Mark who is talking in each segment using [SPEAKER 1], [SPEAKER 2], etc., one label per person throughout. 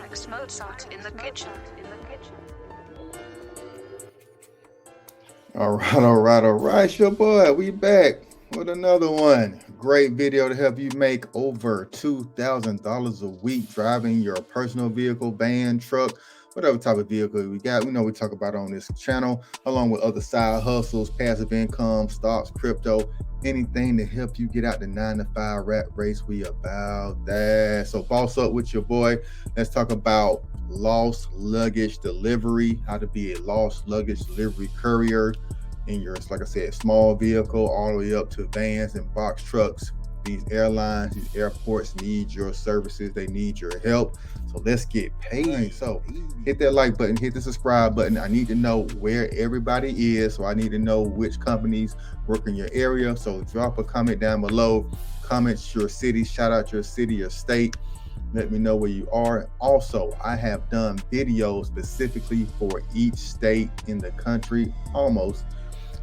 [SPEAKER 1] Senpex Mozart in the kitchen.
[SPEAKER 2] All right. It's your boy. We back with another one. Great video to help you make over $2,000 a week driving your personal vehicle, van, truck, whatever type of vehicle we got. We know we talk about it on this channel, along with other side hustles, passive income, stocks, crypto, anything to help you get out the 9-to-5 rat race. We about that. So boss up with your boy. Let's talk about lost luggage delivery, how to be a lost luggage delivery courier in your, like I said, small vehicle all the way up to vans and box trucks. These airlines, these airports need your services. They need your help. So let's get paid. So hit that like button, hit the subscribe button. I need to know where everybody is. So I need to know which companies work in your area. So drop a comment down below. Comment your city, shout out your city, your state. Let me know where you are. Also, I have done videos specifically for each state in the country, almost.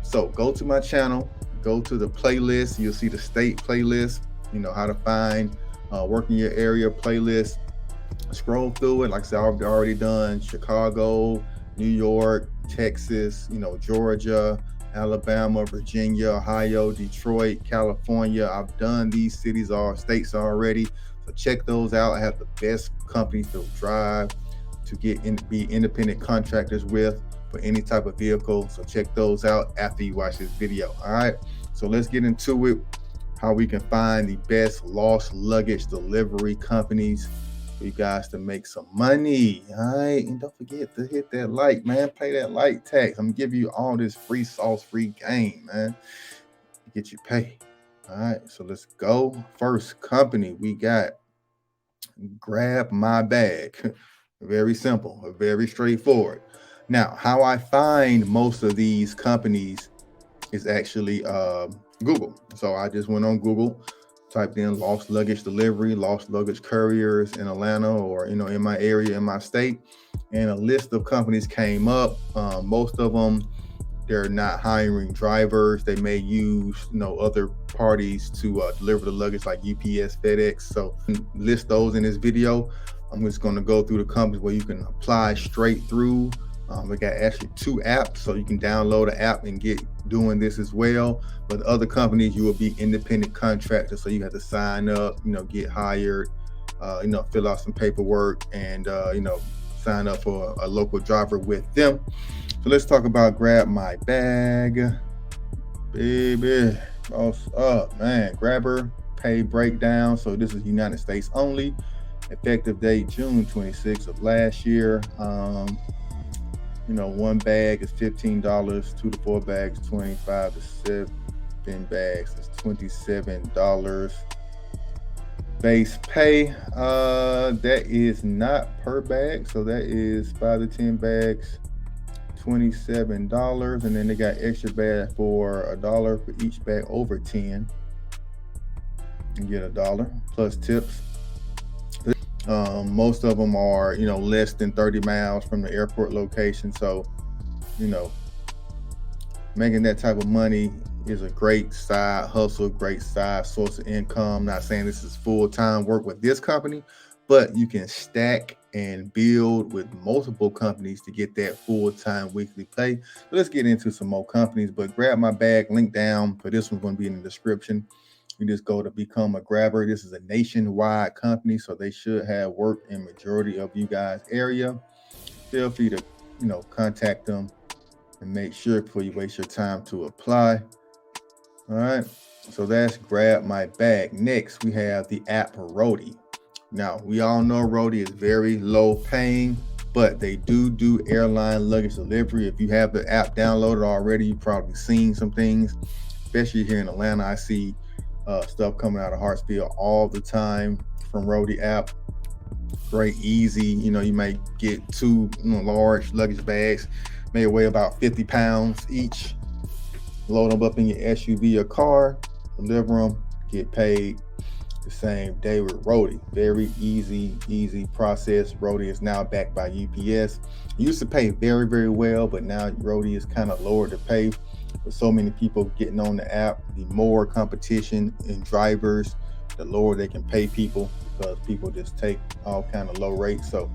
[SPEAKER 2] So go to my channel, go to the playlist. You'll see the state playlist, you know, how to find work in your area playlist. Scroll through it. Like I said, I've already done Chicago, New York, Texas, you know, Georgia, Alabama, Virginia, Ohio, Detroit, California. I've done these cities or states already. So check those out. I have the best companies to drive to be independent contractors with for any type of vehicle. So check those out after you watch this video. All right. So let's get into it. How we can find the best lost luggage delivery companies for you guys to make some money. All right. And don't forget to hit that like, man. Play that like tax. I'm gonna give you all this free sauce, free game, man, to get you paid. All right, so let's go. First company we got Grab My Bag. Very simple, very straightforward. Now, how I find most of these companies is actually Google. So I just went on Google, typed in lost luggage delivery, lost luggage couriers in Atlanta or, you know, in my area, in my state, and a list of companies came up. Most of them, they're not hiring drivers. They may use, you know, other parties to deliver the luggage like UPS, FedEx. So list those in this video. I'm just going to go through the companies where you can apply straight through. We got actually 2 apps, so you can download an app and get doing this as well. But other companies, you will be independent contractors, so you have to sign up, you know, get hired, you know, fill out some paperwork, and you know, sign up for a local driver with them. So let's talk about Grab My Bag, baby. Boss up, man. Grabber pay breakdown. So this is United States only. Effective date June 26th of last year. You know, 1 bag is $15. 2 to 4 bags, 25 to 7 bags. That's $27. Base pay. That is not per bag. So that is 5 to 10 bags. $27, and then they got extra bag for $1 for each bag over 10. You get $1 plus tips. Most of them are, you know, less than 30 miles from the airport location. So, you know, making that type of money is a great side hustle, great side source of income. Not saying this is full-time work with this company, but you can stack and build with multiple companies to get that full-time weekly pay. So let's get into some more companies, but Grab My Bag, link down for this one's going to be in the description. You just go to become a grabber. This is a nationwide company, so they should have work in majority of you guys' area. Feel free to, you know, contact them and make sure before you waste your time to apply. All right, so that's Grab My Bag. Next, we have the app Roadie. Now, we all know Roadie is very low paying, but they do airline luggage delivery. If you have the app downloaded already, you've probably seen some things, especially here in Atlanta. I see stuff coming out of Hartsfield all the time from Roadie app. Great, easy. You know, you might get 2 large luggage bags, may weigh about 50 pounds each. Load them up in your SUV or car, deliver them, get paid the same day with Roadie. Very easy process. Roadie is now backed by UPS. Used to pay very well, but now Roadie is kind of lower to pay. With so many people getting on the app, the more competition and drivers the lower they can pay people, because people just take all kind of low rates. So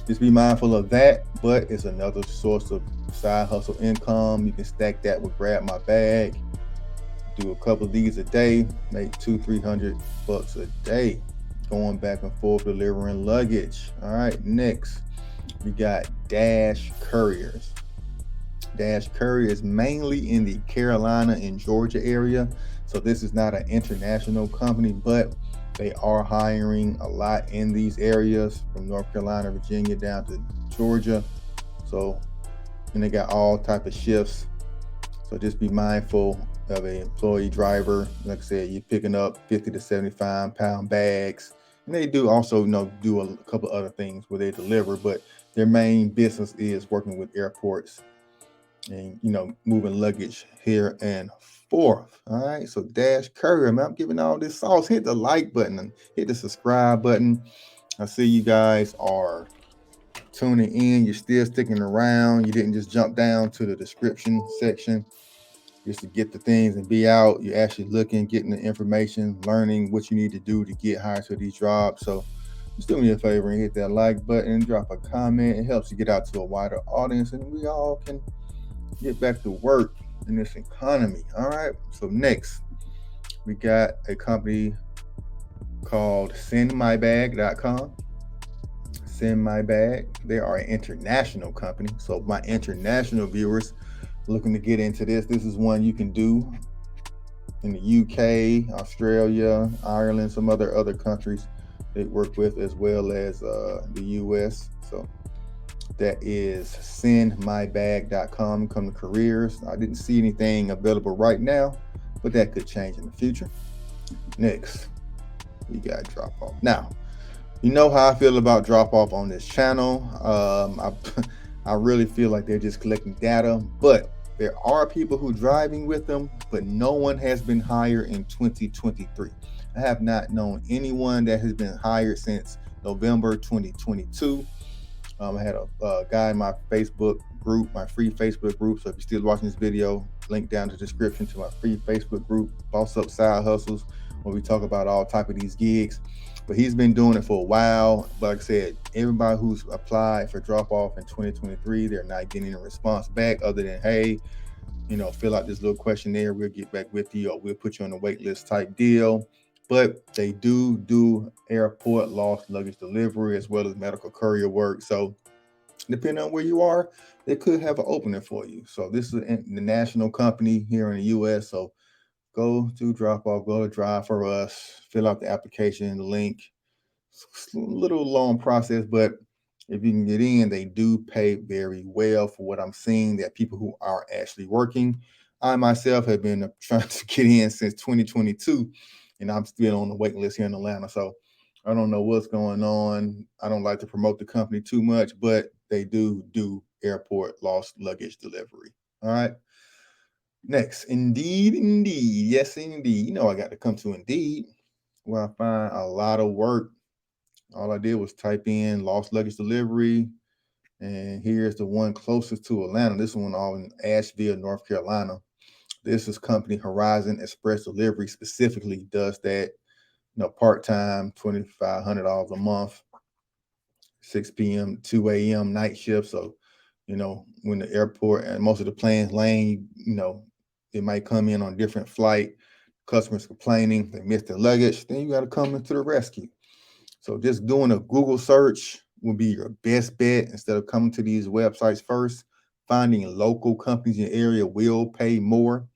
[SPEAKER 2] just be mindful of that. But it's another source of side hustle income. You can stack that with Grab My Bag. Do a couple of these a day, make $200-300 a day, going back and forth delivering luggage. All right, next we got Dash Couriers. Dash Courier is mainly in the Carolina and Georgia area. So this is not an international company, but they are hiring a lot in these areas from North Carolina, Virginia down to Georgia. So, and they got all type of shifts. So just be mindful of an employee driver. Like I said, you're picking up 50 to 75 pound bags. And they do also, do a couple other things where they deliver, but their main business is working with airports and moving luggage here and forth. All right, so Dash Courier, man, I'm giving all this sauce. Hit the like button and hit the subscribe button. I see you guys are tuning in. You're still sticking around. You didn't just jump down to the description section just to get the things and be out. You're actually looking, getting the information, learning what you need to do to get hired to these jobs. So just do me a favor and hit that like button, drop a comment. It helps you get out to a wider audience, and we all can get back to work in this economy. All right. So next, we got a company called sendmybag.com. Send My Bag. They are an international company. So my international viewers looking to get into this is one you can do in the UK, Australia, Ireland, some other countries they work with, as well as the US. So that is sendmybag.com. Come to Couriers. I didn't see anything available right now, but that could change in the future. Next, we got Drop Off. Now, you know how I feel about Drop Off on this channel. I really feel like they're just collecting data, but there are people who driving with them, but no one has been hired in 2023. I have not known anyone that has been hired since November 2022. I had a guy in my Facebook group, my free Facebook group. So if you're still watching this video, link down in the description to my free Facebook group, Boss Up Side Hustles, where we talk about all type of these gigs. But he's been doing it for a while. But like I said, everybody who's applied for drop off in 2023, they're not getting a response back other than, hey, fill out this little questionnaire. We'll get back with you, or we'll put you on the wait list type deal. But they do airport lost luggage delivery as well as medical courier work. So depending on where you are, they could have an opening for you. So this is the national company here in the US. So go to drop off, go to Drive for Us, fill out the application, the link. It's a little long process, but if you can get in, they do pay very well for what I'm seeing, that people who are actually working. I myself have been trying to get in since 2022, and I'm still on the wait list here in Atlanta. So I don't know what's going on. I don't like to promote the company too much, but they do airport lost luggage delivery. All right. Next, Indeed. Yes, indeed. I got to come to Indeed, where I find a lot of work. All I did was type in lost luggage delivery, and here's the one closest to Atlanta. This one all in Asheville, North Carolina. This is company Horizon Express Delivery specifically does that, part-time, $2,500 a month, 6 p.m., 2 a.m. night shift. So, when the airport and most of the planes land, it might come in on a different flight. Customers complaining, they missed their luggage. Then you got to come into the rescue. So just doing a Google search will be your best bet instead of coming to these websites first. Finding local companies in your area will pay more.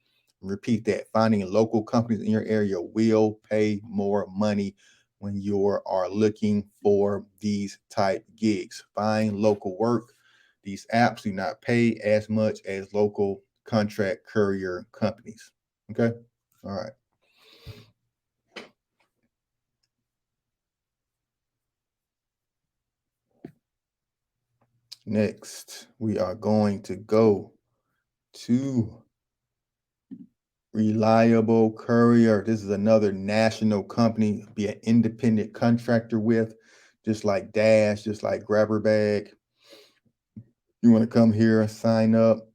[SPEAKER 2] Repeat that. Finding local companies in your area will pay more money when you are looking for these type gigs. Find local work. These apps do not pay as much as local contract courier companies. Okay. All right. Next, we are going to go to Reliable Courier. This is another national company, be an independent contractor with, just like Dash, just like Grabber Bag. You want to come here, sign up,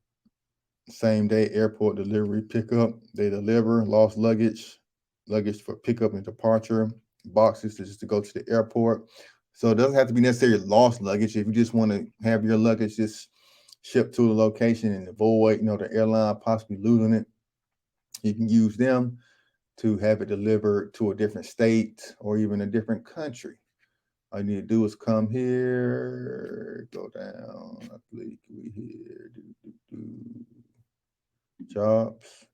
[SPEAKER 2] same day airport delivery pickup. They deliver lost luggage luggage for pickup and departure, boxes just to go to the airport. So it doesn't have to be necessarily lost luggage. If you just want to have your luggage just shipped to a location and avoid, the airline possibly losing it, you can use them to have it delivered to a different state or even a different country. All you need to do is come here, go down. I believe we here. Jobs.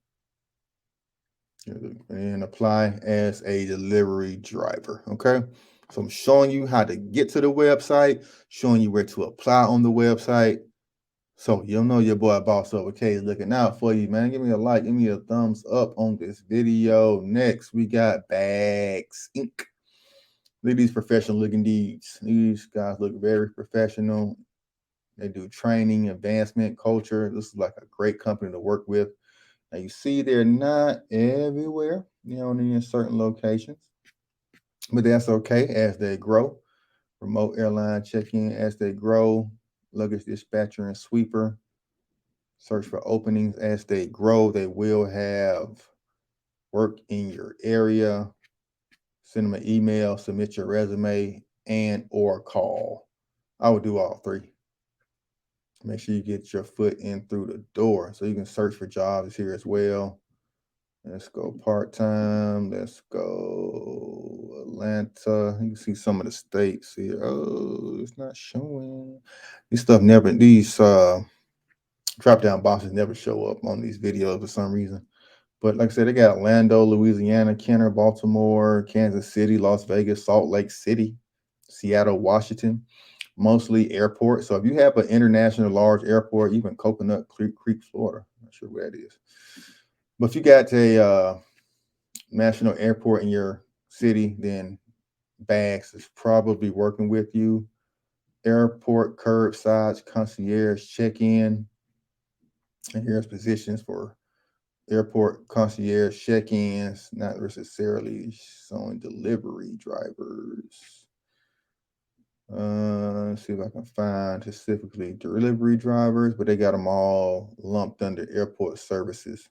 [SPEAKER 2] And apply as a delivery driver. Okay. So I'm showing you how to get to the website, showing you where to apply on the website. So you'll know your boy Boss Over K is looking out for you, man. Give me a like, give me a thumbs up on this video. Next, we got Bags Inc. Look at these professional looking dudes. These guys look very professional. They do training, advancement, culture. This is like a great company to work with. Now you see they're not everywhere, only in certain locations, but that's okay as they grow. Remote airline check-in as they grow, luggage dispatcher and sweeper. Search for openings as they grow. They will have work in your area. Send them an email, submit your resume, and or call. I would do all three. Make sure you get your foot in through the door so you can search for jobs here as well. Let's go part-time. Let's go Atlanta. You can see some of the states here. Oh, it's not showing. These drop-down boxes never show up on these videos for some reason. But like I said, they got Orlando, Louisiana, Kenner, Baltimore, Kansas City, Las Vegas, Salt Lake City, Seattle, Washington, mostly airports. So if you have an international large airport, even Coconut Creek, Florida, I'm not sure where that is. But if you got a national airport in your city, then Bags is probably working with you. Airport curbside concierge check-in. And here's positions for airport concierge check-ins, not necessarily showing delivery drivers. Let's see if I can find specifically delivery drivers, but they got them all lumped under airport services.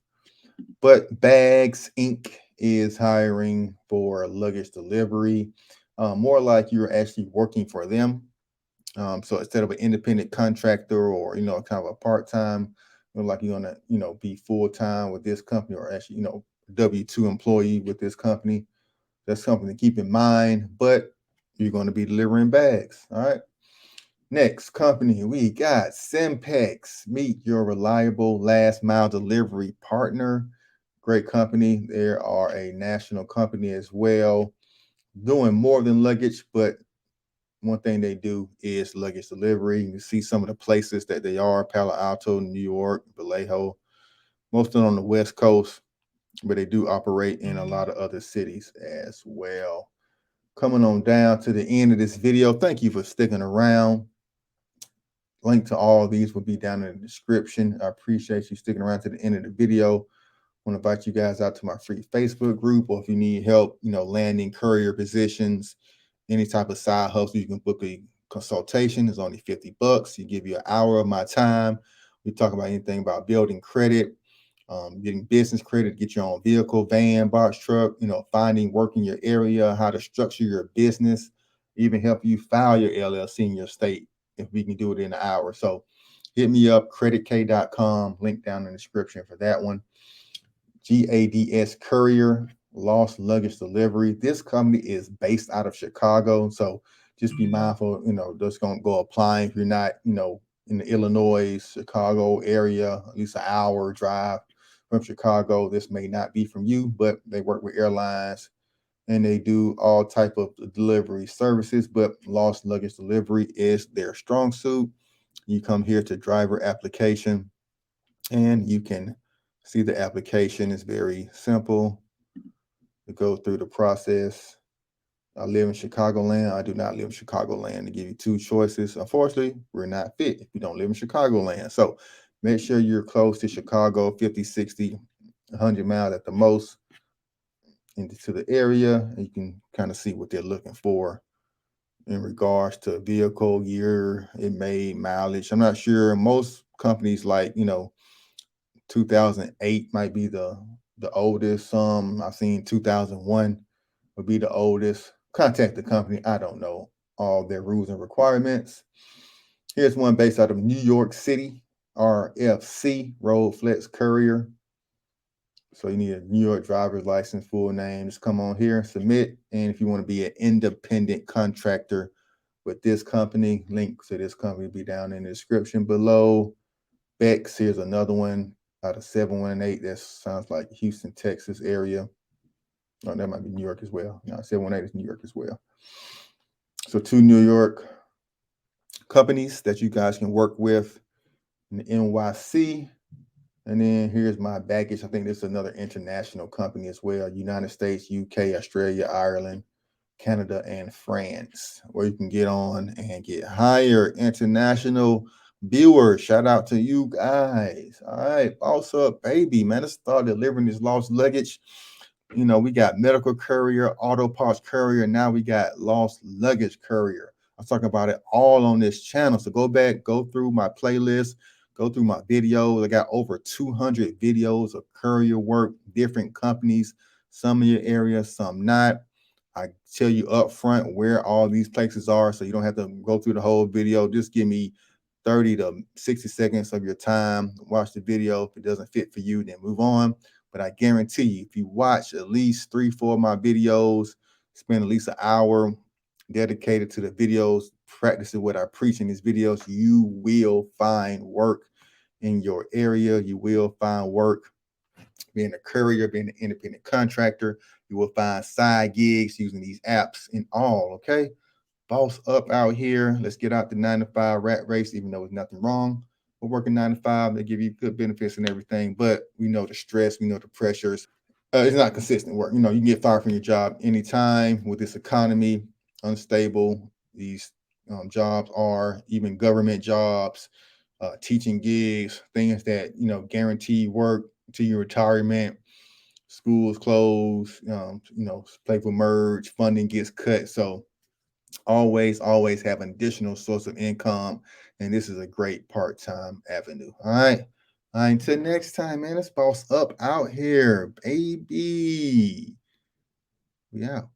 [SPEAKER 2] But Bags Inc. is hiring for luggage delivery, more like you're actually working for them. So instead of an independent contractor or kind of a part-time, like you're gonna be full-time with this company or actually W-2 employee with this company. That's something to keep in mind. But you're going to be delivering bags. All right. Next company, we got Senpex. Meet your reliable last mile delivery partner. Great company. They are a national company as well, doing more than luggage, but one thing they do is luggage delivery. You can see some of the places that they are: Palo Alto, New York, Vallejo, most of them on the West Coast, but they do operate in a lot of other cities as well. Coming on down to the end of this video, thank you for sticking around. Link to all of these will be down in the description. I appreciate you sticking around to the end of the video. I want to invite you guys out to my free Facebook group, or if you need help, landing courier positions, any type of side hustle, you can book a consultation. It's only $50. You give you an hour of my time. We talk about anything about building credit, getting business credit, get your own vehicle, van, box truck, finding work in your area, how to structure your business, even help you file your LLC in your state if we can do it in an hour. So hit me up, creditk.com, link down in the description for that one. Gads Courier, lost luggage delivery. This company is based out of Chicago, so just be mindful, just gonna go applying if you're not, in the Illinois, Chicago area, at least an hour drive from Chicago. This may not be from you, but they work with airlines and they do all type of delivery services, but lost luggage delivery is their strong suit. You come here to driver application and you can see the application is very simple to go through the process. I live in Chicagoland. I do not live in Chicagoland. To give you two choices, unfortunately, we're not fit if you don't live in Chicagoland. So make sure you're close to Chicago, 50, 60, 100 miles at the most into the area. And you can kind of see what they're looking for in regards to vehicle, year it made, mileage. I'm not sure. Most companies like, 2008 might be the the oldest. Some I've seen 2001 would be the oldest. Contact the company. I don't know all their rules and requirements. Here's one based out of New York City, RFC, Road Flex Courier. So you need a New York driver's license, full name. Just come on here, submit. And if you want to be an independent contractor with this company, link to this company will be down in the description below. Bex, here's another one out of 718. That sounds like Houston, Texas area. Oh, that might be New York as well. No, 718 is New York as well. So 2 New York companies that you guys can work with in the NYC. And then here's my baggage. I think this is another international company as well. United States, UK, Australia, Ireland, Canada, and France, where you can get on and get hired. International viewers, shout out to you guys. All right, boss up, baby, man. Let's start delivering this lost luggage. You know, we got Medical Courier, Auto Parts Courier, and now we got Lost Luggage Courier. I'm talking about it all on this channel. So go back, go through my playlist, go through my videos. I got over 200 videos of courier work, different companies, some in your area, some not. I tell you up front where all these places are, so you don't have to go through the whole video. Just give me 30 to 60 seconds of your time. Watch the video. If it doesn't fit for you, then move on. But I guarantee you, if you watch at least 3-4 of my videos, spend at least an hour dedicated to the videos, practicing what I preach in these videos, you will find work in your area. You will find work being a courier, being an independent contractor. You will find side gigs using these apps and all, okay? Boss up out here. Let's get out the 9-to-5 rat race, even though there's nothing wrong with working 9-to-5. They give you good benefits and everything, but we know the stress, we know the pressures. It's not consistent work. You know, you can get fired from your job anytime with this economy, unstable. These jobs are, even government jobs, teaching gigs, things that, you know, guarantee work to your retirement. Schools close, you know, playful merge, funding gets cut. So always have an additional source of income. And this is a great part-time avenue. All right. All right. Until next time, man. Let's boss up out here, baby. We out.